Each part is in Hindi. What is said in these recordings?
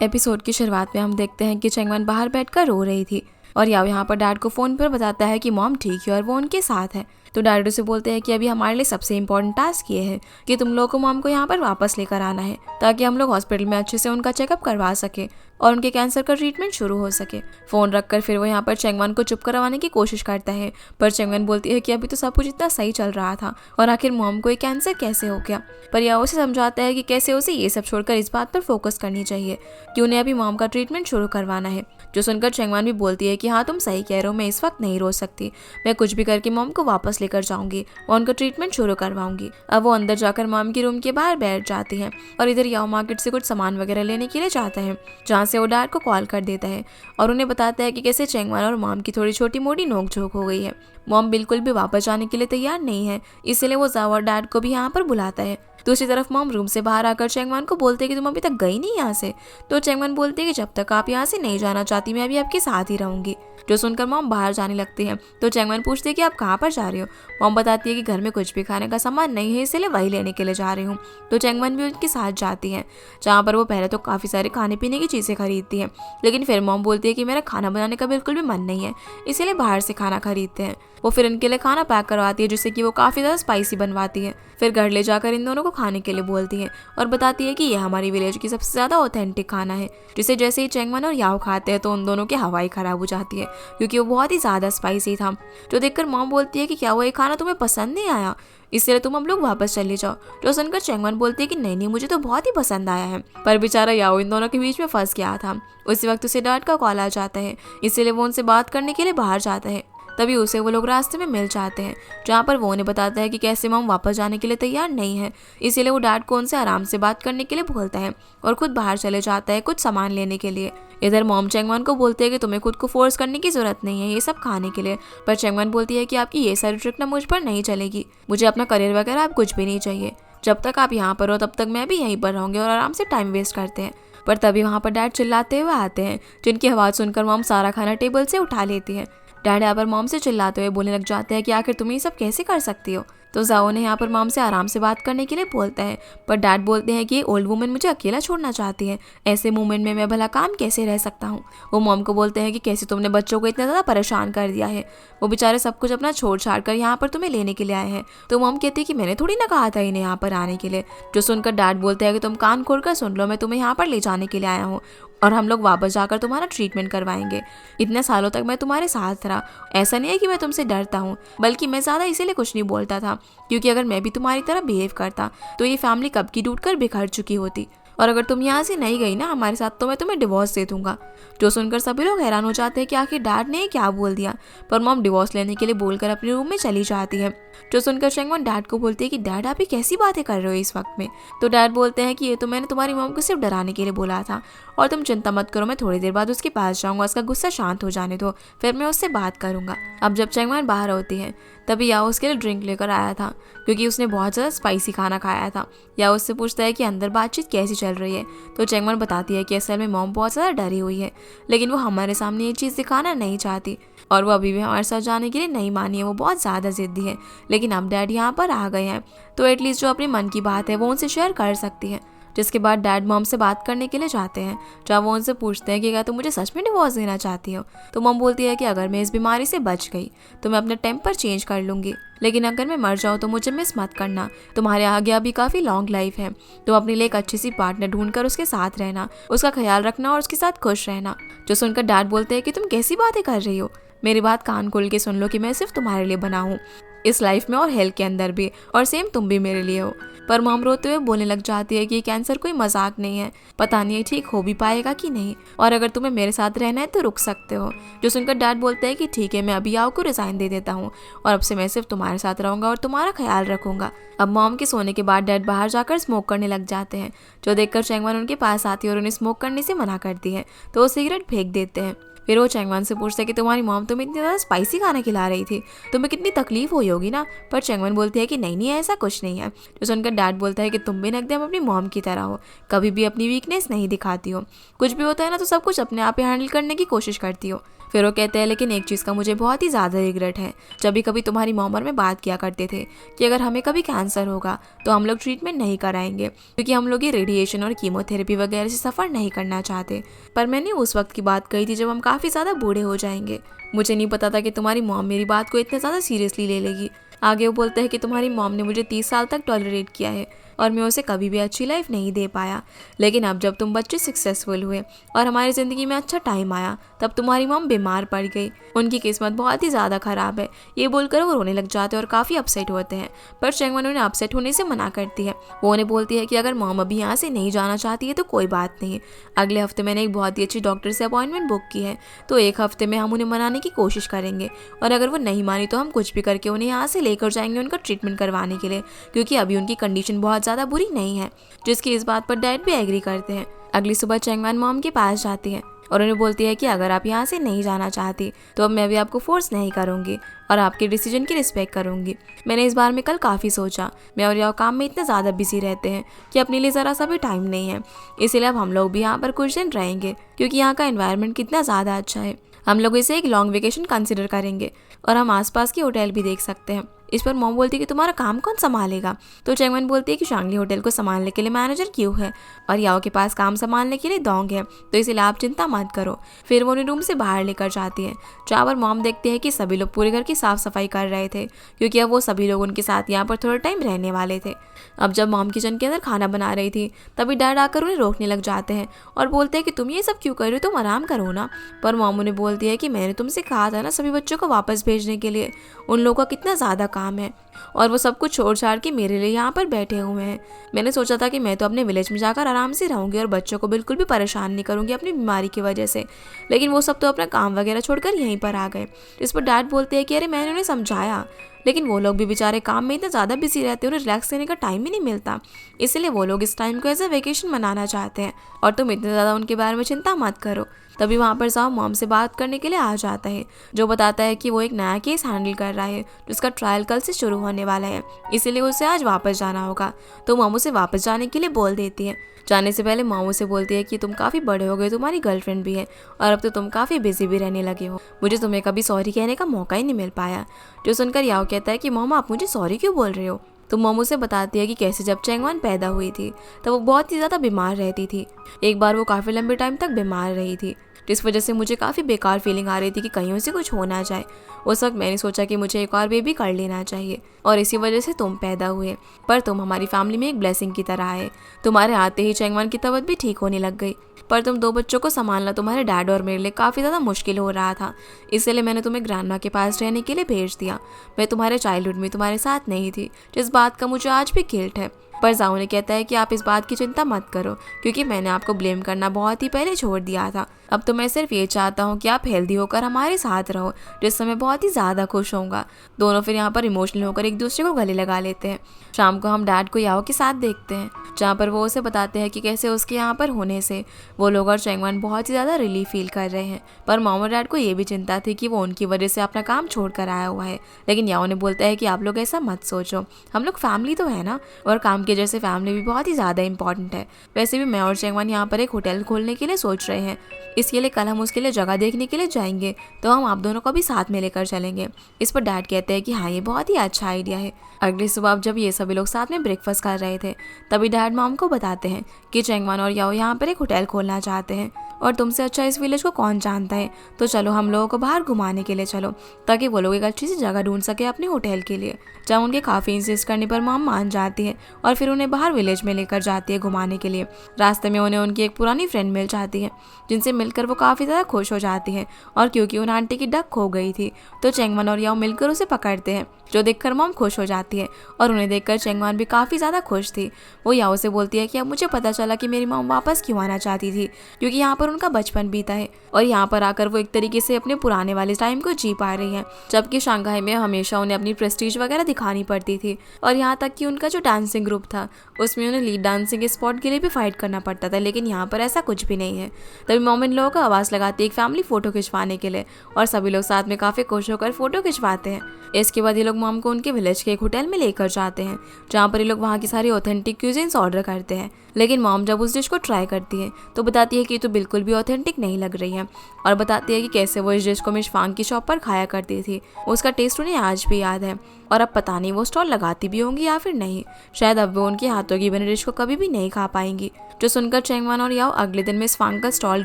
एपिसोड की शुरुआत में हम देखते हैं कि चेंगवन बाहर बैठकर रो रही थी और याओ यहाँ पर डैड को फोन पर बताता है कि मॉम ठीक है और वो उनके साथ है। तो डैड उसे बोलते हैं कि अभी हमारे लिए सबसे इम्पोर्टेंट टास्क ये है कि तुम लोगों को मॉम को यहाँ पर वापस लेकर आना है ताकि हम लोग हॉस्पिटल में अच्छे से उनका चेकअप करवा सके और उनके कैंसर का ट्रीटमेंट शुरू हो सके। फोन रखकर फिर वो यहाँ पर चेंगवन को चुप करवाने की कोशिश करता है, पर चेंगवन बोलती है कि अभी तो सब कुछ इतना सही चल रहा था और आखिर मॉम को ये कैंसर कैसे हो गया। पर याओ उसे समझाता है कि कैसे उसे ये सब छोड़कर इस बात पर फोकस करनी चाहिए कि उन्हें अभी मॉम का ट्रीटमेंट शुरू करवाना है। जो सुनकर चेंगवन भी बोलती है कि हाँ तुम सही कह रहे हो, मैं इस वक्त नहीं रो सकती, मैं कुछ भी करके मॉम को वापस लेकर जाऊंगी और उनका ट्रीटमेंट शुरू करवाऊंगी। अब वो अंदर जाकर मॉम की रूम के बाहर बैठ जाती है और इधर याओ मार्केट से कुछ सामान वगैरह लेने के लिए जाता है, जहाँ से वो डैड को कॉल कर देता है और उन्हें बताता है कि कैसे चेंगवन और मॉम की थोड़ी छोटी मोटी नोकझोंक हो गई है। मॉम बिल्कुल भी वापस जाने के लिए तैयार नहीं है, इसलिए वो जाओ और डैड को भी यहाँ पर बुलाता है। दूसरी तरफ मॉम रूम से बाहर आकर चेंगवन को बोलते हैं कि तुम अभी तक गई नहीं यहाँ से। तो चेंगवन बोलते हैं कि जब तक आप यहाँ से नहीं जाना चाहती मैं अभी आपके साथ ही रहूंगी। जो सुनकर मॉम बाहर जाने लगती है तो चेंगवन पूछते हैं कि आप कहाँ पर जा रहे हो। मॉम बताती है कि घर में कुछ भी खाने का सामान नहीं है, इसलिए वही लेने के लिए जा रही हूँ। तो चेंगवन भी उनके साथ जाती है, जहाँ पर वो पहले तो काफ़ी सारे खाने पीने की चीज़ें खरीदती है, लेकिन फिर मॉम बोलती है कि मेरा खाना बनाने का बिल्कुल भी मन नहीं है, इसीलिए बाहर से खाना खरीदते हैं। वो फिर इनके लिए खाना पैक करवाती है जिससे कि वो काफ़ी ज़्यादा स्पाइसी बनवाती है। फिर घर ले जाकर इन दोनों को खाने के लिए बोलती है और बताती है कि यह हमारी विलेज की सबसे ज़्यादा ऑथेंटिक खाना है, जिसे जैसे ही चेंगवन और याओ खाते हैं तो उन दोनों की हवाई ख़राब हो जाती है क्योंकि वो बहुत ही ज़्यादा स्पाइसी था। जो देखकर मॉम बोलती है कि क्या वो ये खाना तुम्हें पसंद नहीं आया, इसलिए तुम हम लोग वापस चले जाओ। जो सुनकर चेंगवन बोलती है कि नहीं मुझे तो बहुत ही पसंद आया है। पर बेचारा याओ इन दोनों के बीच में फंस गया था। उसी वक्त उसे डैड का कॉल आ जाता है, इसलिए वो उनसे बात करने के लिए बाहर जाता है। तभी उसे वो लोग रास्ते में मिल जाते हैं, जहाँ पर वो उन्हें बताता है कि कैसे मॉम वापस जाने के लिए तैयार नहीं है, इसीलिए वो डैड को उनसे आराम से बात करने के लिए बोलता है और खुद बाहर चले जाता है कुछ सामान लेने के लिए। इधर मॉम चेंगवन को बोलते हैं कि तुम्हें खुद को फोर्स करने की जरूरत नहीं है ये सब खाने के लिए, पर चेंगवन बोलती है कि आपकी ये सारी ट्रिक ना मुझ पर नहीं चलेगी, मुझे अपना करियर वगैरह आप कुछ भी नहीं चाहिए, जब तक आप यहाँ पर हो तब तक मैं भी यहीं पर रहूँगी और आराम से टाइम वेस्ट करते हैं। पर तभी वहाँ पर डैड चिल्लाते हुए आते हैं, जिनकी आवाज़ सुनकर मॉम सारा खाना टेबल से उठा लेती है। डैड यहाँ पर मॉम से चिल्लाते हुए बोलने लग जाते हैं कि आखिर तुम ये सब कैसे कर सकती हो। तो जाओ ने यहाँ पर मॉम से आराम से बात करने के लिए बोलता है, पर डैड बोलते हैं कि ये ओल्ड वुमन मुझे अकेला छोड़ना चाहती है, ऐसे मोमेंट में मैं भला काम कैसे रह सकता हूँ। वो मॉम को बोलते हैं कि कैसे तुमने बच्चों को इतना ज़्यादा परेशान कर दिया है, वो बेचारे सब कुछ अपना छोड़ छाड़ कर यहाँ पर तुम्हें लेने के लिए आए हैं। तो मॉम कहती है कि मैंने थोड़ी ना कहा था इन्हें यहाँ पर आने के लिए। जो सुनकर डैड बोलते हैं कि तुम कान खोल कर सुन लो, मैं तुम्हें यहाँ पर ले जाने के लिए आया हूँ और हम लोग वापस जाकर तुम्हारा ट्रीटमेंट करवाएंगे। इतने सालों तक मैं तुम्हारे साथ रहा, ऐसा नहीं है कि मैं तुमसे डरता हूँ, बल्कि मैं ज़्यादा इसीलिए कुछ नहीं बोलता था क्योंकि अगर मैं भी तुम्हारी तरह बिहेव करता तो ये फैमिली कब की टूट कर बिखर चुकी होती, और अगर तुम यहाँ से नहीं गई ना हमारे साथ तो मैं तुम्हें डिवोर्स दे दूंगा। जो सुनकर सभी लोग हैरान हो जाते हैं कि आखिर डैड ने क्या बोल दिया, पर मॉम डिवोर्स लेने के लिए बोलकर अपने रूम में चली जाती है। जो सुनकर चेंगवन डैड को बोलती है कि डैड आप ये कैसी बातें कर रहे हो इस वक्त में। तो डैड बोलते हैं कि ये तो मैंने तुम्हारी मॉम को सिर्फ डराने के लिए बोला था और तुम चिंता मत करो, मैं थोड़ी देर बाद उसके पास जाऊंगा, उसका गुस्सा शांत हो जाने दो, फिर मैं उससे बात करूंगा। अब जब चेंगवन बाहर होती है तभी याओ उसके लिए ड्रिंक लेकर आया था क्योंकि उसने बहुत ज़्यादा स्पाइसी खाना खाया था। याओ उससे पूछता है कि अंदर बातचीत कैसी चल रही है। तो चेंगवन बताती है कि असल में मॉम बहुत ज़्यादा डरी हुई है, लेकिन वो हमारे सामने ये चीज़ दिखाना नहीं चाहती और वो अभी भी हमारे साथ जाने के लिए नहीं मानी है, वो बहुत ज़्यादा ज़िद्दी है। लेकिन अब डैड यहाँ पर आ गए हैं तो एटलीस्ट जो अपने मन की बात है वो उनसे शेयर कर सकती है। जिसके बाद डैड मॉम से बात करने के लिए जाते हैं, जहाँ वो उनसे पूछते हैं कि क्या तुम मुझे सच में डिवोर्स देना चाहती हो। तो मॉम बोलती है कि अगर मैं इस बीमारी से बच गई तो मैं अपना टेम्पर चेंज कर लूँगी, लेकिन अगर मैं मर जाऊँ तो मुझे मिस मत करना, तुम्हारे आगे अभी काफ़ी लॉन्ग लाइफ है, तुम अपने लिए एक अच्छी सी पार्टनर ढूंढकर उसके साथ रहना, उसका ख्याल रखना और उसके साथ खुश रहना। जो सुनकर डैड बोलते हैं कि तुम कैसी बातें कर रही हो, मेरी बात कान खोल के सुन लो कि मैं सिर्फ तुम्हारे लिए बना हूँ इस लाइफ में और हेल्थ के अंदर भी, और सेम तुम भी मेरे लिए हो। पर मॉम रोते हुए बोलने लग जाती है कि कैंसर कोई मजाक नहीं है, पता नहीं ठीक हो भी पाएगा कि नहीं, और अगर तुम्हें मेरे साथ रहना है तो रुक सकते हो। जो सुनकर डैड बोलते हैं कि ठीक है, मैं अभी याओ को रिजाइन दे देता हूँ और अब से मैं सिर्फ तुम्हारे साथ रहूंगा और तुम्हारा ख्याल रखूंगा। अब मॉम के सोने के बाद डैड बाहर जाकर स्मोक करने लग जाते हैं। जो देखकर चेंगवन उनके पास आती है और उन्हें स्मोक करने से मना करती है तो वो सिगरेट फेंक देते हैं। फिर वो चैंगवान से पूछता है कि तुम्हारी मॉम तुम्हें इतनी ज़्यादा स्पाइसी खाना खिला रही थी, तुम्हें कितनी तकलीफ हुई होगी ना। पर चैंगवान बोलती है कि नहीं नहीं, ऐसा कुछ नहीं है। जो सुनकर डैड बोलता है कि तुम भी एकदम अपनी मॉम की तरह हो, कभी भी अपनी वीकनेस नहीं दिखाती हो, कुछ भी होता है ना तो सब कुछ अपने आप ही हैंडल करने की कोशिश करती हो। फिर वो कहते हैं लेकिन एक चीज़ का मुझे बहुत ही ज़्यादा रिग्रेट है। जब भी कभी तुम्हारी मॉम और मैं बात किया करते थे कि अगर हमें कभी कैंसर होगा तो हम लोग ट्रीटमेंट नहीं कराएंगे, क्योंकि हम लोग ये रेडिएशन और कीमोथेरेपी वगैरह से सफ़र नहीं करना चाहते। पर मैंने उस वक्त की बात कही थी जब हम काफ़ी ज़्यादा बूढ़े हो जाएंगे। मुझे नहीं पता था कि तुम्हारी मॉम मेरी बात को इतना ज़्यादा सीरियसली ले लेगी। आगे वो बोलता है कि तुम्हारी मॉम ने मुझे 30 साल तक टॉलरेट किया है और मैं उसे कभी भी अच्छी लाइफ नहीं दे पाया, लेकिन अब जब तुम बच्चे सक्सेसफुल हुए और हमारी ज़िंदगी में अच्छा टाइम आया तब तुम्हारी मॉम बीमार पड़ गई। उनकी किस्मत बहुत ही ज़्यादा ख़राब है। ये बोलकर वो रोने लग जाते हैं और काफ़ी अपसेट होते हैं। पर चैंगवान उन्हें अपसेट होने से मना करती है। वो उन्हें बोलती है कि अगर मॉम अभी यहाँ से नहीं जाना चाहती है तो कोई बात नहीं, अगले हफ्ते मैंने एक बहुत ही अच्छी डॉक्टर से अपॉइंटमेंट बुक की है, तो एक हफ्ते में हम उन्हें मनाने की कोशिश करेंगे और अगर वो नहीं मानी तो हम कुछ भी करके उन्हें यहाँ से लेकर जाएंगे उनका ट्रीटमेंट करवाने के लिए, क्योंकि अभी उनकी कंडीशन बहुत ज़्यादा बुरी नहीं है। जिसकी इस बात पर डैड भी एग्री करते हैं। अगली सुबह चैंगवान मॉम के पास जाती है और उन्हें बोलती है कि अगर आप यहाँ से नहीं जाना चाहती तो अब मैं भी आपको फोर्स नहीं करूँगी और आपके डिसीजन की रिस्पेक्ट करूँगी। मैंने इस बार में कल काफ़ी सोचा, मैं और याओ काम में इतना ज़्यादा बिजी रहते हैं कि अपने लिए ज़रा सा भी टाइम नहीं है, इसीलिए अब हम लोग भी यहाँ पर कुछ दिन रहेंगे, क्योंकि यहाँ का एनवायरनमेंट कितना ज़्यादा अच्छा है। हम लोग इसे एक लॉन्ग वेकेशन कंसिडर करेंगे और हम आसपास के होटल भी देख सकते हैं। इस पर मॉम बोलती है कि तुम्हारा काम कौन संभालेगा। तो चैंगवान बोलती है कि शांगली होटल को संभालने के लिए मैनेजर क्यों है और याओ के पास काम संभालने के लिए डोंग है, तो इसलिए आप चिंता मत करो। फिर वो उन्हें रूम से बाहर लेकर जाती है, जहाँ पर मॉम देखती है कि सभी लोग पूरे घर की साफ सफाई कर रहे थे, क्योंकि अब वो सभी लोग उनके साथ यहाँ पर थोड़ा टाइम रहने वाले थे। अब जब मॉम किचन के अंदर खाना बना रही थी तभी डैड आकर उन्हें रोकने लग जाते हैं और बोलते हैं कि तुम ये सब क्यों कर रहे हो, तुम आराम करो ना। पर मॉम उन्हें बोलती है कि मैंने तुमसे कहा था ना सभी बच्चों को वापस भेजने के लिए, उन लोगों का कितना ज़्यादा काम है और वो सब कुछ छोड़ छाड़ के मेरे लिए यहाँ पर बैठे हुए हैं। मैंने सोचा था कि मैं तो अपने विलेज में जाकर आराम से रहूँगी और बच्चों को बिल्कुल भी परेशान नहीं करूँगी अपनी बीमारी की वजह से, लेकिन वो सब तो अपना काम वगैरह छोड़कर यहीं पर आ गए। इस पर डैड बोलते हैं कि अरे मैंने उन्हें समझाया, लेकिन वो लोग भी बेचारे काम में इतना ज़्यादा बिजी रहते हैं, उन्हें रिलैक्स करने का टाइम ही नहीं मिलता, इसलिए वो लोग इस टाइम को एज अ वेकेशन मनाना चाहते हैं और तुम इतने ज़्यादा उनके बारे में चिंता मत करो। तभी वहाँ पर साहब मॉम से बात करने के लिए आ जाता है, जो बताता है कि वो एक नया केस हैंडल कर रहा है जिसका ट्रायल कल से शुरू होने वाला है, इसीलिए उसे आज वापस जाना होगा। तो मॉम उसे वापस जाने के लिए बोल देती है। जाने से पहले मॉम उसे बोलती है कि तुम काफ़ी बड़े हो गए, तुम्हारी गर्लफ्रेंड भी है और अब तो तुम काफ़ी बिजी भी रहने लगे हो, मुझे तुम्हें कभी सॉरी कहने का मौका ही नहीं मिल पाया। जो सुनकर याओ कहता है कि मॉम आप मुझे सॉरी क्यों बोल रहे हो। तो मॉम उसे बताती है कि कैसे जब चैंगवान पैदा हुई थी तब वो बहुत ही ज़्यादा बीमार रहती थी। एक बार वो काफ़ी लंबे टाइम तक बीमार रही थी, जिस वजह से मुझे काफ़ी बेकार फीलिंग आ रही थी कि कहीं उसे कुछ हो ना जाए। उस वक्त मैंने सोचा कि मुझे एक और बेबी कर लेना चाहिए और इसी वजह से तुम पैदा हुए, पर तुम हमारी फैमिली में एक ब्लेसिंग की तरह आए। तुम्हारे आते ही चैंगवान की तबीयत भी ठीक होने लग गई, पर तुम 2 बच्चों को संभालना तुम्हारे डैड और मेरे लिए काफ़ी ज़्यादा मुश्किल हो रहा था, इसलिए मैंने तुम्हें ग्रैंडमा के पास रहने के लिए भेज दिया। मैं तुम्हारे चाइल्डहुड में तुम्हारे साथ नहीं थी, जिस बात का मुझे आज भी गिल्ट है। पर जाओ ने कहता है कि आप इस बात की चिंता मत करो, क्योंकि मैंने आपको ब्लेम करना बहुत ही पहले छोड़ दिया था। अब तो मैं सिर्फ ये चाहता हूँ कि आप हेल्दी होकर हमारे साथ रहो, जिससे मैं बहुत ही ज़्यादा खुश होऊंगा। दोनों फिर यहाँ पर इमोशनल होकर एक दूसरे को गले लगा लेते हैं। शाम को हम डैड को याओ के साथ देखते हैं, जहाँ पर वो उसे बताते हैं कि कैसे उसके यहाँ पर होने से वो लोग और चैंगवान बहुत ही ज़्यादा रिलीफ फील कर रहे हैं। पर मॉम और डैड को ये भी चिंता थी कि वो उनकी वजह से अपना काम छोड़ कर आया हुआ है, लेकिन याओ ने बोलता है कि आप लोग ऐसा मत सोचो, हम लोग फैमिली तो है ना, और काम के जैसे फैमिली भी बहुत ही ज़्यादा इंपॉर्टेंट है। वैसे भी मैं और चैंगवान यहाँ पर एक होटल खोलने के लिए सोच रहे हैं, इसके लिए कल हम उसके लिए जगह देखने के लिए जाएंगे, तो हम आप दोनों को भी साथ में लेकर चलेंगे। इस पर डैड कहते हैं कि हाँ ये बहुत ही अच्छा आइडिया है। अगली सुबह जब ये सभी लोग साथ में ब्रेकफास्ट कर रहे थे तभी डैड मॉम को बताते हैं कि चैंगवान और याओ यहाँ पर एक होटल खोलना चाहते हैं और तुमसे अच्छा इस विलेज को कौन जानता है, तो चलो हम लोगों को बाहर घुमाने के लिए चलो, ताकि वो लोग एक अच्छी सी जगह ढूंढ सके अपने होटल के लिए। जब उनके काफ़ी इंसिस्ट करने पर मॉम मान जाती है और फिर उन्हें बाहर विलेज में लेकर जाती है घुमाने के लिए। रास्ते में उन्हें उनकी एक पुरानी फ्रेंड मिल जाती है, जिनसे मिलकर वो काफ़ी ज़्यादा खुश हो जाती है, और क्योंकि उन आंटी की डक खो गई थी तो चैंगवान और याओ मिलकर उसे पकड़ते हैं, जो देखकर मॉम खुश हो जाती है और उन्हें देखकर चैंगवान भी काफ़ी ज़्यादा खुश थी। वो याओ से बोलती है कि अब मुझे पता चला कि मेरी मॉम वापस क्यों आना चाहती थी, क्योंकि यहाँ पर उनका बचपन बीता है और यहाँ पर आकर वो एक तरीके से अपने पुराने वाले टाइम को जी पा रही हैं, जबकि शंघाई में हमेशा उन्हें अपनी प्रेस्टीज वगैरह दिखानी पड़ती थी और यहाँ तक कि उनका जो डांसिंग ग्रुप ग्रुप था उसमें उन्हें लीड डांसिंग स्पॉट के लिए भी फाइट करना पड़ता था, लेकिन यहाँ पर ऐसा कुछ भी नहीं है। तभी मॉम इन लोगों को आवाज़ लगाती है एक फैमिली फ़ोटो खिंचवाने के लिए और सभी लोग साथ में काफ़ी खुश होकर फ़ोटो खिंचवाते हैं। इसके बाद ये लोग मॉम को उनके विलेज के एक होटल में लेकर जाते हैं जहाँ पर ये लोग वहाँ की सारी ऑथेंटिक क्यूजिन्स ऑर्डर करते हैं। लेकिन मॉम जब उस डिश को ट्राई करती है तो बताती है कि ये तो बिल्कुल भी ऑथेंटिक नहीं लग रही है और बताती है कि कैसे वो इस डिश को मिस फांग की शॉप पर खाया करती थी। उसका टेस्ट उन्हें आज भी याद है और अब पता नहीं वो स्टॉल लगाती भी होंगी या फिर नहीं। शायद अब वो उनके हाथों की बनी डिश को कभी भी नहीं खा पाएंगी। जो सुनकर चैंगमान और याओ अगले दिन मिस फांग का स्टॉल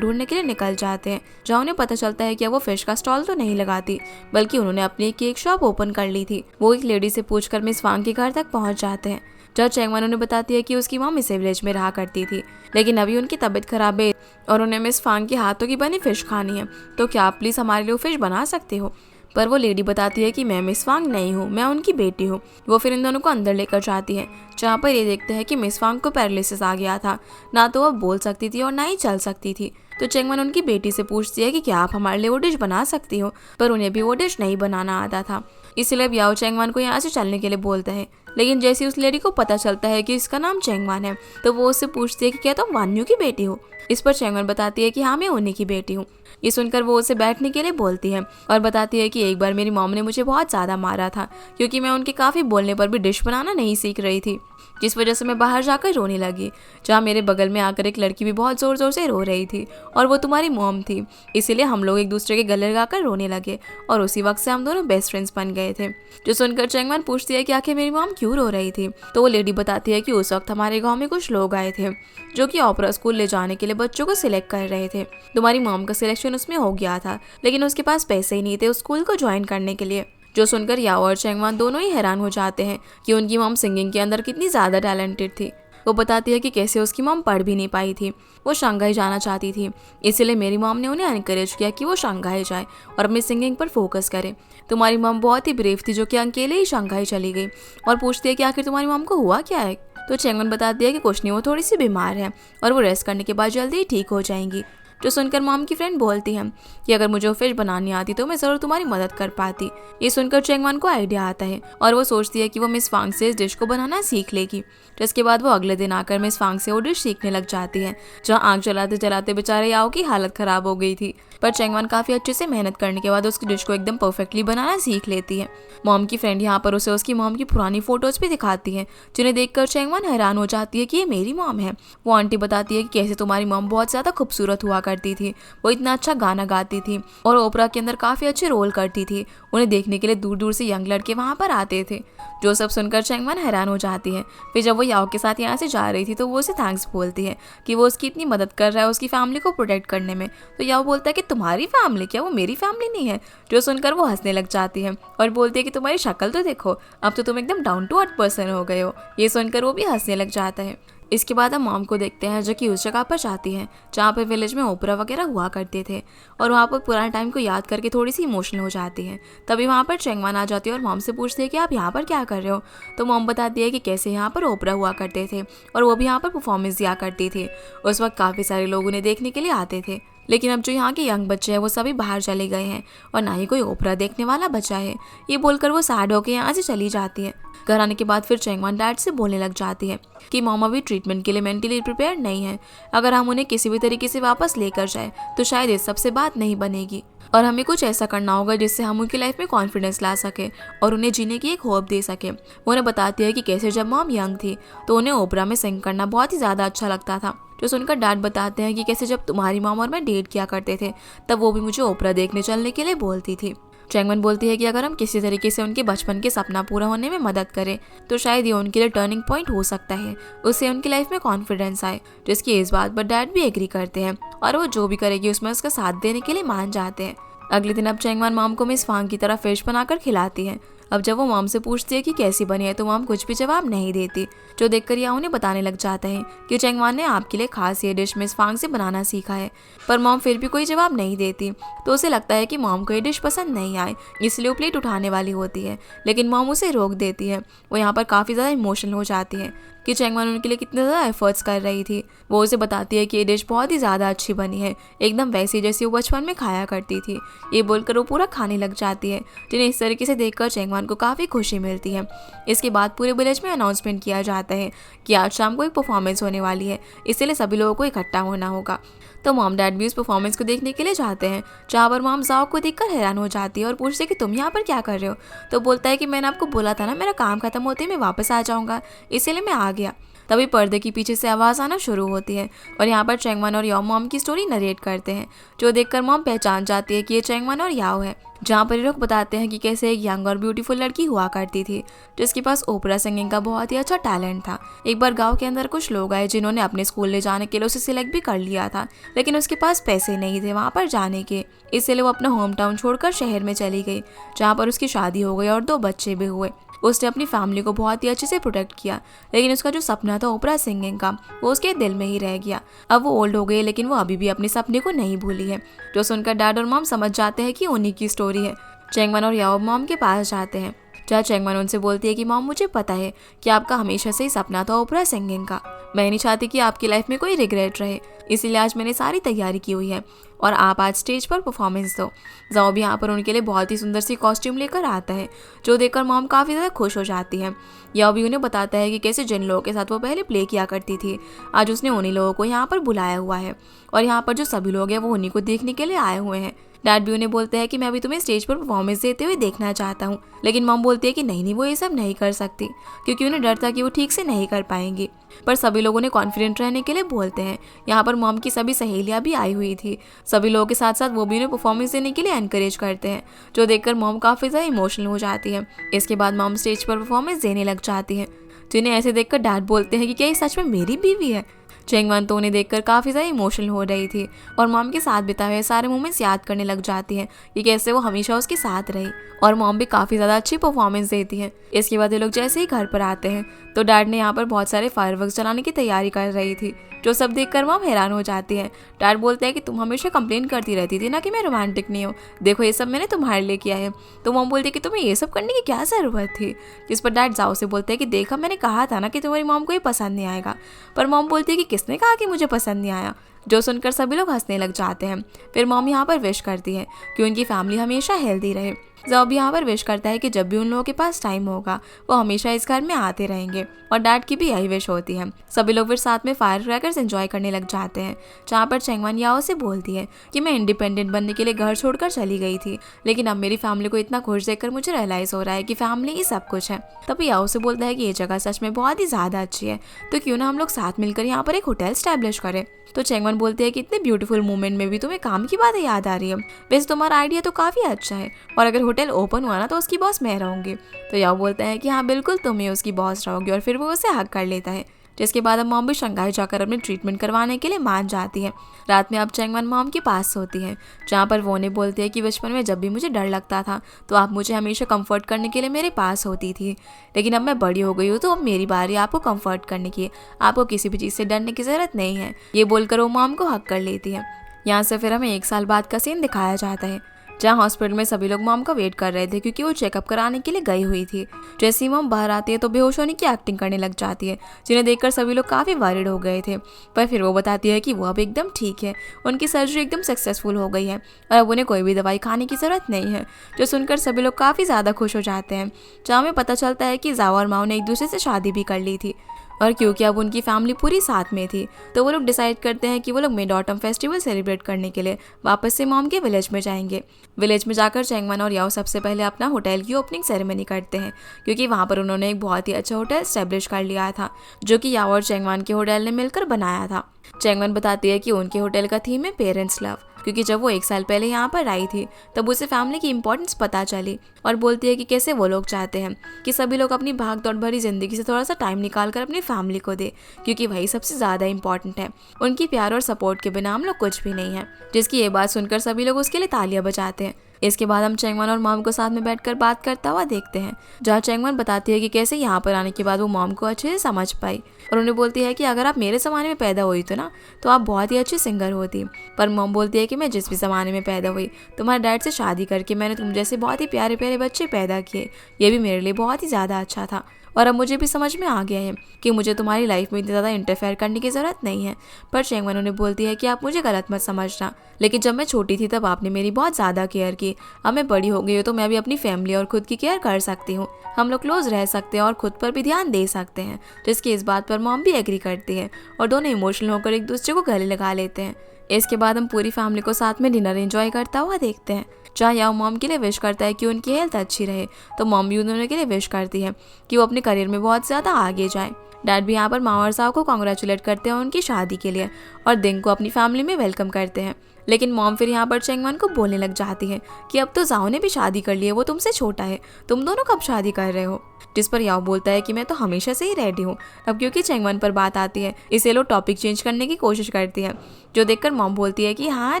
ढूंढने के लिए निकल जाते हैं, जहाँ उन्हें पता चलता है कि वो फिश का स्टॉल तो नहीं लगाती बल्कि उन्होंने अपनी केक शॉप ओपन कर ली थी। वो एक लेडी से पूछकर मिस फांग के घर तक पहुंच जाते हैं, जहाँ चैंगमान उन्हें बताती है कि उसकी मॉम इसी विलेज में रहा करती थी, लेकिन अभी उनकी तबीयत खराब है और उन्हें मिस फांग के हाथों की बनी फिश खानी है, तो क्या आप प्लीज़ हमारे लिए फिश बना सकते हो। पर वो लेडी बताती है कि मैं मिस फांग नहीं हूँ, मैं उनकी बेटी हूँ। वो फिर इन दोनों को अंदर लेकर जाती है, जहाँ पर ये देखते हैं कि मिस फांग को पैरालिसिस आ गया था, ना तो वह बोल सकती थी और ना ही चल सकती थी। तो चैंगमान उनकी बेटी से पूछती है कि क्या आप हमारे लिए वो डिश बना सकती हो, पर उन्हें भी वो डिश नहीं बनाना आता था। इसलिए याओ चैंगमान को यहाँ से चलने के लिए बोलता है, लेकिन जैसे उस लेडी को पता चलता है कि इसका नाम चैंगमान है तो वो उससे पूछती है कि क्या तुम वान्यू की बेटी हो। इस पर चैंगमान बताती है कि हाँ, मैं उन्हीं की बेटी हूँ। ये सुनकर वो उसे बैठने के लिए बोलती है और बताती है कि एक बार मेरी मॉम ने मुझे बहुत ज़्यादा मारा था क्योंकि मैं उनके काफ़ी बोलने पर भी डिश बनाना नहीं सीख रही थी, जिस वजह से मैं बाहर जाकर रोने लगी, जहाँ मेरे बगल में आकर एक लड़की भी बहुत ज़ोर ज़ोर से रो रही थी और वो तुम्हारी मॉम थी। इसीलिए हम लोग एक दूसरे के गले लगाकर रोने लगे और उसी वक्त से हम दोनों बेस्ट फ्रेंड्स बन गए थे। जो सुनकर चैंगमान पूछती है कि आखिर मेरी मॉम क्यों रो रही थी, तो वो लेडी बताती है कि उस वक्त हमारे गाँव में कुछ लोग आए थे जो कि ओपेरा स्कूल ले जाने के लिए बच्चों को सिलेक्ट कर रहे थे। तुम्हारी मॉम का सिलेक्शन उसमें हो गया था, लेकिन उसके पास पैसे ही नहीं थे उस स्कूल को ज्वाइन करने के लिए। जो सुनकर याओ और चैंगमान दोनों ही हैरान हो जाते हैं कि उनकी मॉम सिंगिंग के अंदर कितनी ज़्यादा टैलेंटेड थी। वो बताती है कि कैसे उसकी मॉम पढ़ भी नहीं पाई थी, वो शंघाई जाना चाहती थी, इसलिए मेरी मॉम ने उन्हें एनकरेज किया कि वो शंघाई जाए और अपनी सिंगिंग पर फोकस करे। तुम्हारी मॉम बहुत ही ब्रेव थी जो कि अकेले ही शंघाई चली गई और पूछती है कि आखिर तुम्हारी मॉम को हुआ क्या है। तो चैंगमान बताती है कि कुछ नहीं, वो थोड़ी सी बीमार है और वो रेस्ट करने के बाद जल्दी ही ठीक हो जाएंगी। जो सुनकर मॉम की फ्रेंड बोलती है कि अगर मुझे वो फिश बनानी आती तो मैं ज़रूर तुम्हारी मदद कर पाती। ये सुनकर चैंगमान को आइडिया आता है और वो सोचती है कि वो मिस फांग से इस डिश को बनाना सीख लेगी। जिसके बाद वो अगले दिन आकर मिस फांग से वो डिश सीखने लग जाती है, जहाँ आग जलाते जलाते बेचारे याओ की हालत खराब हो गई थी। पर चैंगमान काफ़ी अच्छे से मेहनत करने के बाद उसकी डिश को एकदम परफेक्टली बनाना सीख लेती है। मॉम की फ्रेंड यहाँ पर उसे उसकी मॉम की पुरानी फोटोज़ भी दिखाती है, जिन्हें देखकर चैंगमान हैरान हो जाती है कि ये मेरी मॉम है। वो आंटी बताती है कि कैसे तुम्हारी मॉम बहुत ज़्यादा खूबसूरत हुआ करती थी, वो इतना अच्छा गाना गाती थी और ओपेरा के अंदर काफ़ी अच्छे रोल करती थी। उन्हें देखने के लिए दूर दूर से यंग लड़के वहाँ पर आते थे। जो सब सुनकर चैंगमान हैरान हो जाती है। फिर जब वो याओ के साथ यहाँ से जा रही थी तो वो उसे थैंक्स बोलती है कि वो उसकी इतनी मदद कर रहा है उसकी फैमिली को प्रोटेक्ट करने में। तो याओ बोलता है कि तुम्हारी फैमिली, क्या वो मेरी फैमिली नहीं है। जो सुनकर वो हंसने लग जाती है और बोलती है कि तुम्हारी शक्ल तो देखो, अब तो तुम एकदम डाउन टू अर्थ पर्सन हो गए हो। ये सुनकर वो भी हंसने लग जाता है। इसके बाद हम मॉम को देखते हैं जो कि उस जगह पर जाती हैं जहाँ पर विलेज में ओपेरा वगैरह हुआ करते थे और वहाँ पर पुराने टाइम को याद करके थोड़ी सी इमोशनल हो जाती है। तभी वहाँ पर चैंगमान आ जाती है और मॉम से पूछती है कि आप यहाँ पर क्या कर रहे हो। तो मॉम बताती है कि कैसे यहाँ पर ओपेरा हुआ करते थे और वो भी यहाँ पर परफॉर्मेंस दिया करती थी। उस वक्त काफ़ी सारे लोग उन्हें देखने के लिए आते थे, लेकिन अब जो यहाँ के यंग बच्चे हैं वो सभी बाहर चले गए हैं और ना ही कोई ओपेरा देखने वाला बचा है। ये बोलकर वो सैड होकर यहाँ से चली जाती है। घर आने के बाद फिर चैंगमान डैड से बोलने लग जाती है कि मॉम अभी ट्रीटमेंट के लिए मेंटली प्रिपेयर नहीं है। अगर हम उन्हें किसी भी तरीके से वापस लेकर जाए तो शायद इस सबसे बात नहीं बनेगी और हमें कुछ ऐसा करना होगा जिससे हम उनकी लाइफ में कॉन्फिडेंस ला सके और उन्हें जीने की एक होप दे सके। वो उन्हें बताती है कि कैसे जब मॉम यंग थी तो उन्हें ओपेरा में सिंग करना बहुत ही ज़्यादा अच्छा लगता था। जो सुनकर डैड बताते हैं कि कैसे जब तुम्हारी मॉम और मैं डेट किया करते थे तब वो भी मुझे ओपेरा देखने चलने के लिए बोलती थी। चैंगमान बोलती है कि अगर हम किसी तरीके से उनके बचपन के सपना पूरा होने में मदद करें तो शायद ये उनके लिए टर्निंग पॉइंट हो सकता है, उससे उनकी लाइफ में कॉन्फिडेंस आए। जिसकी इस बात पर डैड भी एग्री करते हैं और वो जो भी करेगी उसमें उसका साथ देने के लिए मान जाते हैं। अगले दिन अब चैंगमान मॉम को मिस फांग की तरह फिश बनाकर खिलाती है। अब जब वो मॉम से पूछती है कि कैसी बनी है तो मॉम कुछ भी जवाब नहीं देती, जो देखकर याओ उन्हें बताने लग जाता है कि चैंगमान ने आपके लिए खास ये डिश मिस फांग से बनाना सीखा है। पर मॉम फिर भी कोई जवाब नहीं देती, तो उसे लगता है कि मॉम को ये डिश पसंद नहीं आए, इसलिए वो प्लेट उठाने वाली होती है, लेकिन मॉम उसे रोक देती है। वो यहाँ पर काफ़ी ज़्यादा इमोशनल हो जाती है कि चैंगमान उनके लिए कितने ज़्यादा एफर्ट्स कर रही थी। वो उसे बताती है कि ये डिश बहुत ही ज़्यादा अच्छी बनी है, एकदम वैसी जैसी वो बचपन में खाया करती थी। ये बोलकर वो पूरा खाने लग जाती है, जिन्हें इस तरीके से देखकर चैंगमान चेंगवान को काफ़ी खुशी मिलती है। इसके बाद पूरे विलेज में अनाउंसमेंट किया जाता है कि आज शाम को एक परफॉर्मेंस होने वाली है, इसलिए सभी लोगों को इकट्ठा होना होगा। तो मॉम डैड भी उस परफॉर्मेंस को देखने के लिए जाते हैं, जहाँ पर मॉम जाओ को देखकर हैरान हो जाती है और पूछते है कि तुम यहाँ पर क्या कर रहे हो। तो बोलता है कि मैंने आपको बोला था ना, मेरा काम खत्म होते ही मैं वापस आ जाऊँगा, इसीलिए मैं आ गया। तभी पर्दे के पीछे से आवाज़ आना शुरू होती है और यहाँ पर चेंगवान और याओ मॉम की स्टोरी नरेट करते हैं, जो देखकर मॉम पहचान जाती है कि ये चेंगवान और याओ है। जहाँ पर ये लोग बताते हैं कि कैसे एक यंग और ब्यूटीफुल लड़की हुआ करती थी, जिसके पास ओपेरा सिंगिंग का बहुत ही अच्छा टैलेंट था। एक बार गांव के अंदर कुछ लोग आए जिन्होंने अपने स्कूल ले जाने के लिए उसे सिलेक्ट भी कर लिया था, लेकिन उसके पास पैसे नहीं थे वहाँ पर जाने के, इसलिए वो अपना होम टाउन छोड़कर शहर में चली गई, जहाँ पर उसकी शादी हो गई और 2 बच्चे भी हुए। उसने अपनी फैमिली को बहुत ही अच्छे से प्रोटेक्ट किया, लेकिन उसका जो सपना था ओपेरा सिंगिंग का, वो उसके दिल में ही रह गया। अब वो ओल्ड हो गई, लेकिन वो अभी भी अपने सपने को नहीं भूली है, जो सुनकर डैड और मॉम समझ जाते हैं कि उन्हीं की स्टोरी है। चेंगवान और याओ मॉम के पास जाते हैं, जहाँ चेंगवान उनसे बोलती है कि मॉम, मुझे पता है कि आपका हमेशा से ही सपना था ओपेरा सिंगिंग का। मैं नहीं चाहती कि आपकी लाइफ में कोई रिग्रेट रहे, इसीलिए आज मैंने सारी तैयारी की हुई है और आप आज स्टेज पर परफॉर्मेंस दो। जाओ भी यहाँ पर उनके लिए बहुत ही सुंदर सी कॉस्ट्यूम लेकर आता है, जो देखकर मॉम काफ़ी ज़्यादा खुश हो जाती है। याओ भी उन्हें बताता है कि कैसे जिन लोगों के साथ वो पहले प्ले किया करती थी, आज उसने उन्हीं लोगों को यहाँ पर बुलाया हुआ है और यहाँ पर जो सभी लोग हैं वो उन्हीं को देखने के लिए आए हुए हैं। डैड भी उन्हें बोलते हैं कि मैं अभी तुम्हें स्टेज पर परफॉर्मेंस देते हुए देखना चाहता हूँ, लेकिन मॉम बोलती है कि नहीं, वो ये सब नहीं कर सकती, क्योंकि उन्हें डर था कि वो ठीक से नहीं कर पाएंगी। पर सभी लोगों ने कॉन्फिडेंट रहने के लिए बोलते हैं। यहाँ पर मॉम की सभी सहेलियाँ भी आई हुई थी, सभी लोगों के साथ साथ वो भी उन्हें परफॉर्मेंस देने के लिए एनकरेज करते हैं, जो देखकर मॉम काफ़ी ज़्यादा इमोशनल हो जाती है। इसके बाद मॉम स्टेज पर परफॉर्मेंस देने लग जाती है, जिन्हें ऐसे देखकर डैड बोलते हैं कि क्या ये सच में मेरी बीवी है। चेंगवान तो उन्हें देखकर काफ़ी ज़्यादा इमोशनल हो रही थी और मॉम के साथ बिताए हुए सारे मोमेंट्स याद करने लग जाती है कि कैसे वो हमेशा उसके साथ रही, और मॉम भी काफ़ी ज़्यादा अच्छी परफॉर्मेंस देती है। इसके बाद ये लोग जैसे ही घर पर आते हैं तो डैड ने यहाँ पर बहुत सारे फायरवर्क्स जलाने की तैयारी कर रही थी, जो सब देखकर मॉम हैरान हो जाती है। डैड बोलते हैं कि तुम हमेशा कंप्लेन करती रहती थी ना कि मैं रोमांटिक नहीं हूँ, देखो ये सब मैंने तुम्हारे लिए किया है। तो मॉम बोलती है कि तुम्हें ये सब करने की क्या ज़रूरत थी, जिस पर डैड जाओ से बोलते हैं कि देखा, मैंने कहा था ना कि तुम्हारी मॉम को ये पसंद नहीं आएगा। पर मॉम बोलती है कि किसने कहा कि मुझे पसंद नहीं आया, जो सुनकर सभी लोग हंसने लग जाते हैं। फिर मॉम यहाँ पर विश करती है कि उनकी फैमिली हमेशा हेल्दी रहे। जॉब यहाँ पर विश करता है कि जब भी उन लोगों के पास टाइम होगा वो हमेशा इस घर में आते रहेंगे, और डैड की भी यही विश होती है। सभी लोग फिर साथ में फायर क्रैकर्स एंजॉय करने लग जाते हैं, जहाँ पर चेंगवान याओ से बोलती है कि मैं इंडिपेंडेंट बनने के लिए घर छोड़कर चली गई थी, लेकिन अब मेरी फैमिली को इतना खुश देखकर मुझे रियलाइज हो रहा है कि फैमिली ही सब कुछ है। तभी याओ से बोलता है कि ये जगह सच में बहुत ही ज़्यादा अच्छी है, तो क्यों ना हम लोग साथ मिलकर यहाँ पर एक होटल स्टैब्लिश करें। तो चेंगवान बोलते हैं कि इतने ब्यूटीफुल मोमेंट में भी तुम्हें काम की बातें याद आ रही है, वैसे तुम्हारा आइडिया तो काफ़ी अच्छा है, और अगर होटल ओपन हुआ ना तो उसकी बॉस मैं रहूँगी। तो याओ बोलता है कि हाँ बिल्कुल, तुम ही उसकी बॉस रहोगी, और फिर वो उसे हक कर लेता है। जिसके बाद अब मॉम भी शंघाई जाकर अपने ट्रीटमेंट करवाने के लिए मान जाती है। रात में अब चेंगवान मॉम के पास सोती है, जहाँ पर वो उन्हें बोलती है कि बचपन में जब भी मुझे डर लगता था तो आप मुझे हमेशा कंफर्ट करने के लिए मेरे पास होती थी, लेकिन अब मैं बड़ी हो गई हूँ तो अब मेरी बारी आपको कंफर्ट करने की, आपको किसी भी चीज़ से डरने की ज़रूरत नहीं है। ये बोलकर वो मॉम को हक कर लेती है। यहाँ से फिर हमें 1 साल बाद का सीन दिखाया जाता है, जहाँ हॉस्पिटल में सभी लोग मॉम का वेट कर रहे थे, क्योंकि वो चेकअप कराने के लिए गई हुई थी। जैसे ही मॉम बाहर आती है तो बेहोश होने की एक्टिंग करने लग जाती है, जिन्हें देखकर सभी लोग काफ़ी वरिड हो गए थे। पर फिर वो बताती है कि वो अब एकदम ठीक है, उनकी सर्जरी एकदम सक्सेसफुल हो गई है और अब उन्हें कोई भी दवाई खाने की ज़रूरत नहीं है, जो सुनकर सभी लोग काफ़ी ज़्यादा खुश हो जाते हैं। जहाँ हमें पता चलता है कि जाओ और माओ ने एक दूसरे से शादी भी कर ली थी, और क्योंकि अब उनकी फैमिली पूरी साथ में थी तो वो लोग डिसाइड करते हैं कि वो लोग मिड ऑटम फेस्टिवल सेलिब्रेट करने के लिए वापस से मॉम के विलेज में जाएंगे। विलेज में जाकर चेंगवान और याओ सबसे पहले अपना होटल की ओपनिंग सेरेमनी करते हैं, क्योंकि वहाँ पर उन्होंने एक बहुत ही अच्छा होटल स्टैब्लिश कर लिया था, जो कि याओ और चेंगवान के होटल ने मिलकर बनाया था। चेंगवान बताती है कि उनके होटल का थीम है पेरेंट्स लव, क्योंकि जब वो 1 साल पहले यहाँ पर आई थी तब उसे फैमिली की इंपॉर्टेंस पता चली, और बोलती है कि कैसे वो लोग चाहते हैं कि सभी लोग अपनी भाग दौड़ भरी ज़िंदगी से थोड़ा सा टाइम निकाल कर अपनी फैमिली को दे, क्योंकि वही सबसे ज़्यादा इंपॉर्टेंट है। उनकी प्यार और सपोर्ट के बिना हम लोग कुछ भी नहीं है। जिसकी ये बात सुनकर सभी लोग उसके लिए तालियां बजाते हैं। इसके बाद हम चेंगवान और मॉम को साथ में बैठकर बात करता हुआ देखते हैं, जहाँ चेंगवान बताती है कि कैसे यहाँ पर आने के बाद वो मॉम को अच्छे से समझ पाई, और उन्हें बोलती है कि अगर आप मेरे ज़माने में पैदा हुई तो ना तो आप बहुत ही अच्छी सिंगर होती। पर मॉम बोलती है कि मैं जिस भी ज़माने में पैदा हुई, तुम्हारे डैड से शादी करके मैंने तुम जैसे बहुत ही प्यारे प्यारे बच्चे पैदा किए, ये भी मेरे लिए बहुत ही ज़्यादा अच्छा था। और अब मुझे भी समझ में आ गया है कि मुझे तुम्हारी लाइफ में इतनी ज़्यादा इंटरफेयर करने की ज़रूरत नहीं है। पर चैंगवन उन्हें बोलती है कि आप मुझे गलत मत समझना, लेकिन जब मैं छोटी थी तब आपने मेरी बहुत ज़्यादा केयर की। अब मैं बड़ी हो गई हूँ तो मैं भी अपनी फैमिली और खुद की केयर कर सकती हूँ। हम लोग क्लोज रह सकते हैं और खुद पर भी ध्यान दे सकते हैं। जिसकी इस बात पर मॉम भी एग्री करती है और दोनों इमोशनल होकर एक दूसरे को गले लगा लेते हैं। इसके बाद हम पूरी फैमिली को साथ में डिनर एंजॉय करता हुआ देखते हैं, जहाँ याओ मॉम के लिए विश करता है कि उनकी हेल्थ अच्छी रहे, तो मॉम भी उन्होंने के लिए विश करती है कि वो अपने करियर में बहुत ज़्यादा आगे जाए। डैड भी यहाँ पर माँ और साओ को कॉन्ग्रेचुलेट करते हैं उनकी शादी के लिए और दिंग को अपनी फैमिली में वेलकम करते हैं। लेकिन मॉम फिर यहाँ पर चैंगवन को बोलने लग जाती है कि अब तो जाओ ने भी शादी कर ली है, वो तुमसे छोटा है, तुम दोनों कब शादी कर रहे हो। जिस पर याओ बोलता है कि मैं तो हमेशा से ही रेडी हूँ। अब क्योंकि चैंगवन पर बात आती है इसे लोग टॉपिक चेंज करने की कोशिश करती है, जो देखकर मॉम बोलती है कि हाँ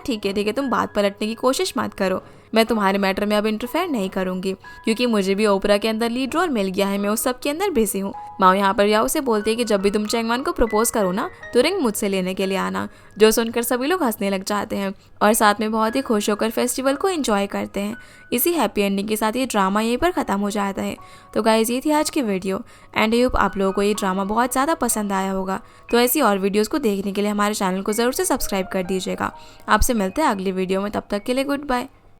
ठीक है तुम बात पलटने की कोशिश मत करो, मैं तुम्हारे मैटर में अब इंटरफेयर नहीं करूंगी क्योंकि मुझे भी ओपरा के अंदर लीड रोल मिल गया है, मैं उस सब के अंदर बिजी हूँ। माँ यहाँ पर याओ से बोलती है कि जब भी तुम चैंगवन को प्रपोज करो ना तो रिंग मुझसे लेने के लिए आना, जो सुनकर सभी लोग हंसने लग जाते हैं और साथ में बहुत ही खुश होकर फेस्टिवल को एंजॉय करते हैं। इसी हैप्पी एंडिंग के साथ ये ड्रामा यहीं पर ख़त्म हो जाता है। तो गाइज ये थी आज की वीडियो एंड आई होप आप लोगों को ये ड्रामा बहुत ज़्यादा पसंद आया होगा। तो ऐसी और वीडियोज़ को देखने के लिए हमारे चैनल को ज़रूर से सब्सक्राइब कर दीजिएगा। आपसे मिलते हैं अगली वीडियो में, तब तक के लिए गुड बाय।